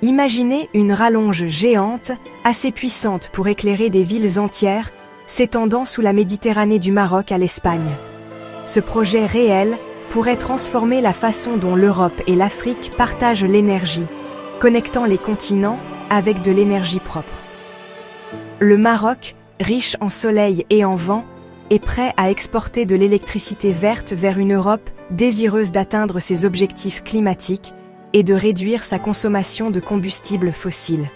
Imaginez une rallonge géante, assez puissante pour éclairer des villes entières, s'étendant sous la Méditerranée du Maroc à l'Espagne. Ce projet réel pourrait transformer la façon dont l'Europe et l'Afrique partagent l'énergie, connectant les continents avec de l'énergie propre. Le Maroc, riche en soleil et en vent, est prêt à exporter de l'électricité verte vers une Europe désireuse d'atteindre ses objectifs climatiques et de réduire sa consommation de combustibles fossiles.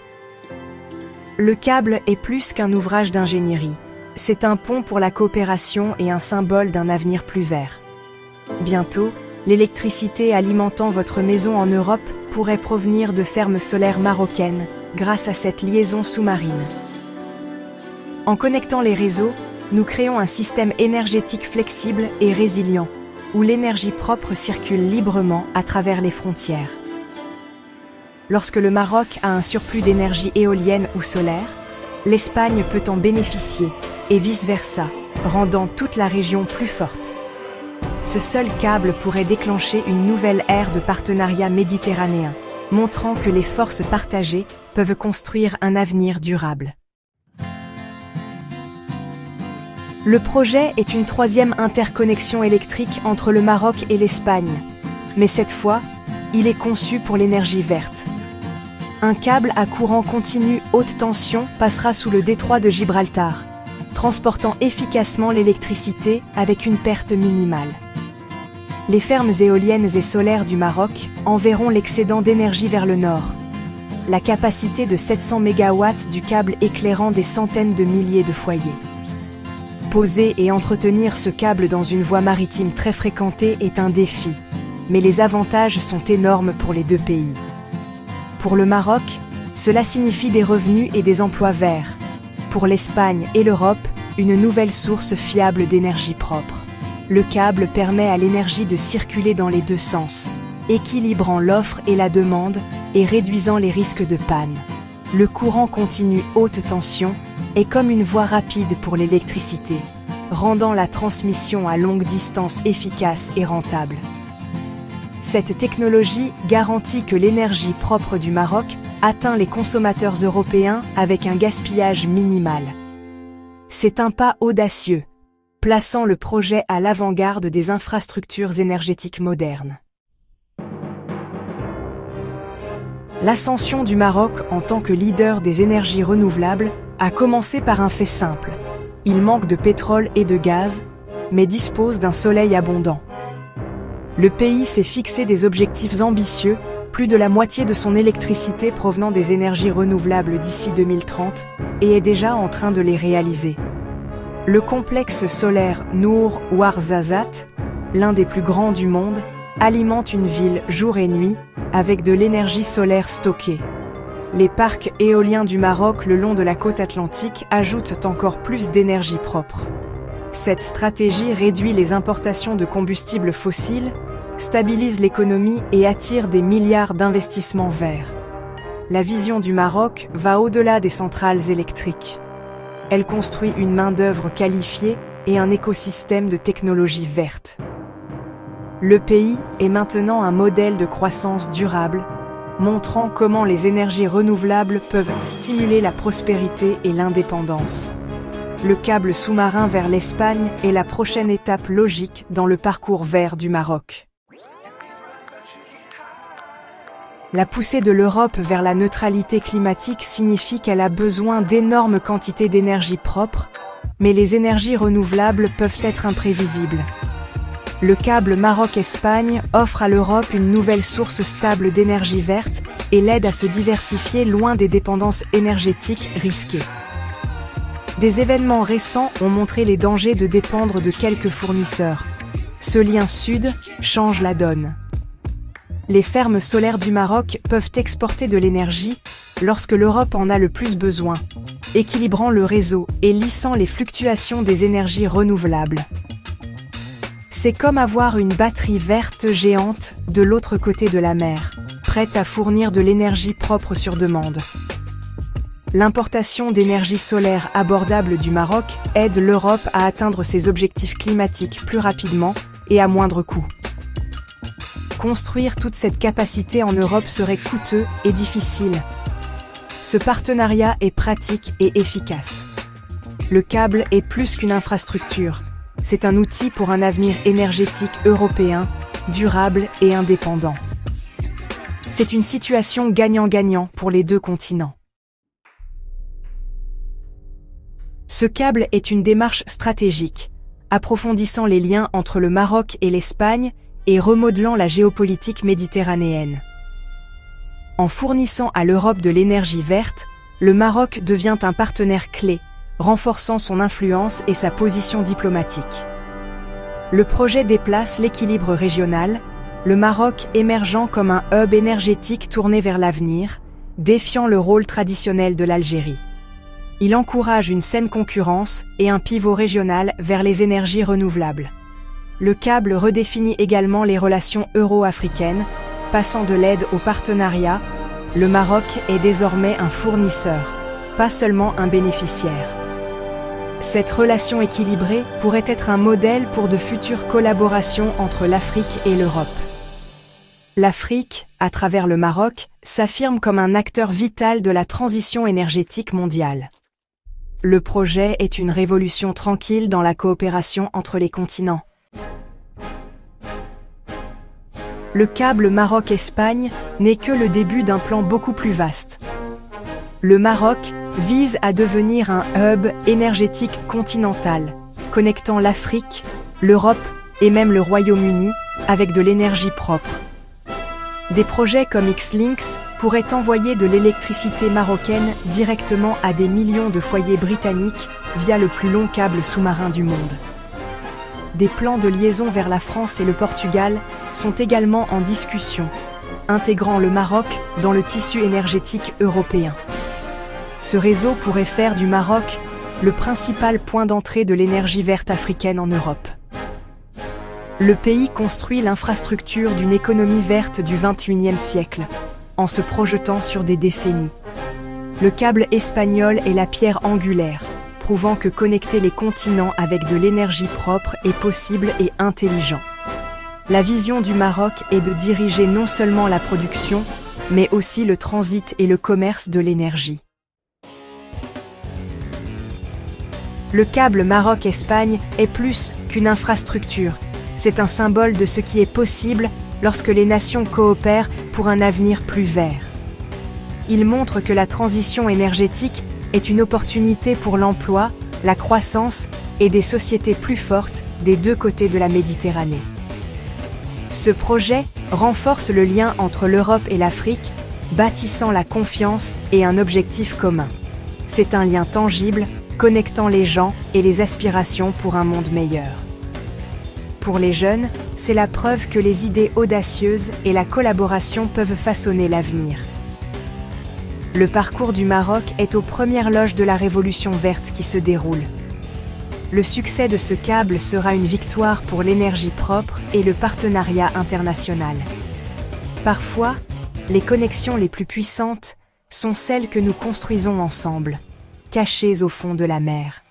Le câble est plus qu'un ouvrage d'ingénierie. C'est un pont pour la coopération et un symbole d'un avenir plus vert. Bientôt, l'électricité alimentant votre maison en Europe pourrait provenir de fermes solaires marocaines grâce à cette liaison sous-marine. En connectant les réseaux, nous créons un système énergétique flexible et résilient, où l'énergie propre circule librement à travers les frontières. Lorsque le Maroc a un surplus d'énergie éolienne ou solaire, l'Espagne peut en bénéficier, et vice-versa, rendant toute la région plus forte. Ce seul câble pourrait déclencher une nouvelle ère de partenariat méditerranéen, montrant que les forces partagées peuvent construire un avenir durable. Le projet est une troisième interconnexion électrique entre le Maroc et l'Espagne, mais cette fois, il est conçu pour l'énergie verte. Un câble à courant continu haute tension passera sous le détroit de Gibraltar, transportant efficacement l'électricité avec une perte minimale. Les fermes éoliennes et solaires du Maroc enverront l'excédent d'énergie vers le nord. La capacité de 700 MW du câble éclairant des centaines de milliers de foyers. Poser et entretenir ce câble dans une voie maritime très fréquentée est un défi, mais les avantages sont énormes pour les deux pays. Pour le Maroc, cela signifie des revenus et des emplois verts. Pour l'Espagne et l'Europe, une nouvelle source fiable d'énergie propre. Le câble permet à l'énergie de circuler dans les deux sens, équilibrant l'offre et la demande et réduisant les risques de panne. Le courant continu haute tension est comme une voie rapide pour l'électricité, rendant la transmission à longue distance efficace et rentable. Cette technologie garantit que l'énergie propre du Maroc atteint les consommateurs européens avec un gaspillage minimal. C'est un pas audacieux, plaçant le projet à l'avant-garde des infrastructures énergétiques modernes. L'ascension du Maroc en tant que leader des énergies renouvelables a commencé par un fait simple. Il manque de pétrole et de gaz, mais dispose d'un soleil abondant. Le pays s'est fixé des objectifs ambitieux, plus de la moitié de son électricité provenant des énergies renouvelables d'ici 2030, et est déjà en train de les réaliser. Le complexe solaire Nour Ouarzazate, l'un des plus grands du monde, alimente une ville jour et nuit avec de l'énergie solaire stockée. Les parcs éoliens du Maroc le long de la côte atlantique ajoutent encore plus d'énergie propre. Cette stratégie réduit les importations de combustibles fossiles, stabilise l'économie et attire des milliards d'investissements verts. La vision du Maroc va au-delà des centrales électriques. Elle construit une main-d'œuvre qualifiée et un écosystème de technologies vertes. Le pays est maintenant un modèle de croissance durable, montrant comment les énergies renouvelables peuvent stimuler la prospérité et l'indépendance. Le câble sous-marin vers l'Espagne est la prochaine étape logique dans le parcours vert du Maroc. La poussée de l'Europe vers la neutralité climatique signifie qu'elle a besoin d'énormes quantités d'énergie propre, mais les énergies renouvelables peuvent être imprévisibles. Le câble Maroc-Espagne offre à l'Europe une nouvelle source stable d'énergie verte et l'aide à se diversifier loin des dépendances énergétiques risquées. Des événements récents ont montré les dangers de dépendre de quelques fournisseurs. Ce lien sud change la donne. Les fermes solaires du Maroc peuvent exporter de l'énergie lorsque l'Europe en a le plus besoin, équilibrant le réseau et lissant les fluctuations des énergies renouvelables. C'est comme avoir une batterie verte géante de l'autre côté de la mer, prête à fournir de l'énergie propre sur demande. L'importation d'énergie solaire abordable du Maroc aide l'Europe à atteindre ses objectifs climatiques plus rapidement et à moindre coût. construire toute cette capacité en Europe serait coûteux et difficile. Ce partenariat est pratique et efficace. Le câble est plus qu'une infrastructure. C'est un outil pour un avenir énergétique européen, durable et indépendant. C'est une situation gagnant-gagnant pour les deux continents. Ce câble est une démarche stratégique, approfondissant les liens entre le Maroc et l'Espagne et remodelant la géopolitique méditerranéenne. En fournissant à l'Europe de l'énergie verte, le Maroc devient un partenaire clé, renforçant son influence et sa position diplomatique. Le projet déplace l'équilibre régional, le Maroc émergeant comme un hub énergétique tourné vers l'avenir, défiant le rôle traditionnel de l'Algérie. Il encourage une saine concurrence et un pivot régional vers les énergies renouvelables. Le câble redéfinit également les relations euro-africaines, passant de l'aide au partenariat. Le Maroc est désormais un fournisseur, pas seulement un bénéficiaire. Cette relation équilibrée pourrait être un modèle pour de futures collaborations entre l'Afrique et l'Europe. L'Afrique, à travers le Maroc, s'affirme comme un acteur vital de la transition énergétique mondiale. Le projet est une révolution tranquille dans la coopération entre les continents. Le câble Maroc-Espagne n'est que le début d'un plan beaucoup plus vaste. Le Maroc vise à devenir un hub énergétique continental, connectant l'Afrique, l'Europe et même le Royaume-Uni avec de l'énergie propre. Des projets comme X-Links pourraient envoyer de l'électricité marocaine directement à des millions de foyers britanniques via le plus long câble sous-marin du monde. Des plans de liaison vers la France et le Portugal sont également en discussion, intégrant le Maroc dans le tissu énergétique européen. Ce réseau pourrait faire du Maroc le principal point d'entrée de l'énergie verte africaine en Europe. Le pays construit l'infrastructure d'une économie verte du XXIe siècle, en se projetant sur des décennies. Le câble espagnol est la pierre angulaire, prouvant que connecter les continents avec de l'énergie propre est possible et intelligent. La vision du Maroc est de diriger non seulement la production, mais aussi le transit et le commerce de l'énergie. Le câble Maroc-Espagne est plus qu'une infrastructure. C'est un symbole de ce qui est possible lorsque les nations coopèrent pour un avenir plus vert. Il montre que la transition énergétique est une opportunité pour l'emploi, la croissance et des sociétés plus fortes des deux côtés de la Méditerranée. Ce projet renforce le lien entre l'Europe et l'Afrique, bâtissant la confiance et un objectif commun. C'est un lien tangible, connectant les gens et les aspirations pour un monde meilleur. Pour les jeunes, c'est la preuve que les idées audacieuses et la collaboration peuvent façonner l'avenir. Le parcours du Maroc est aux premières loges de la révolution verte qui se déroule. Le succès de ce câble sera une victoire pour l'énergie propre et le partenariat international. Parfois, les connexions les plus puissantes sont celles que nous construisons ensemble, cachées au fond de la mer.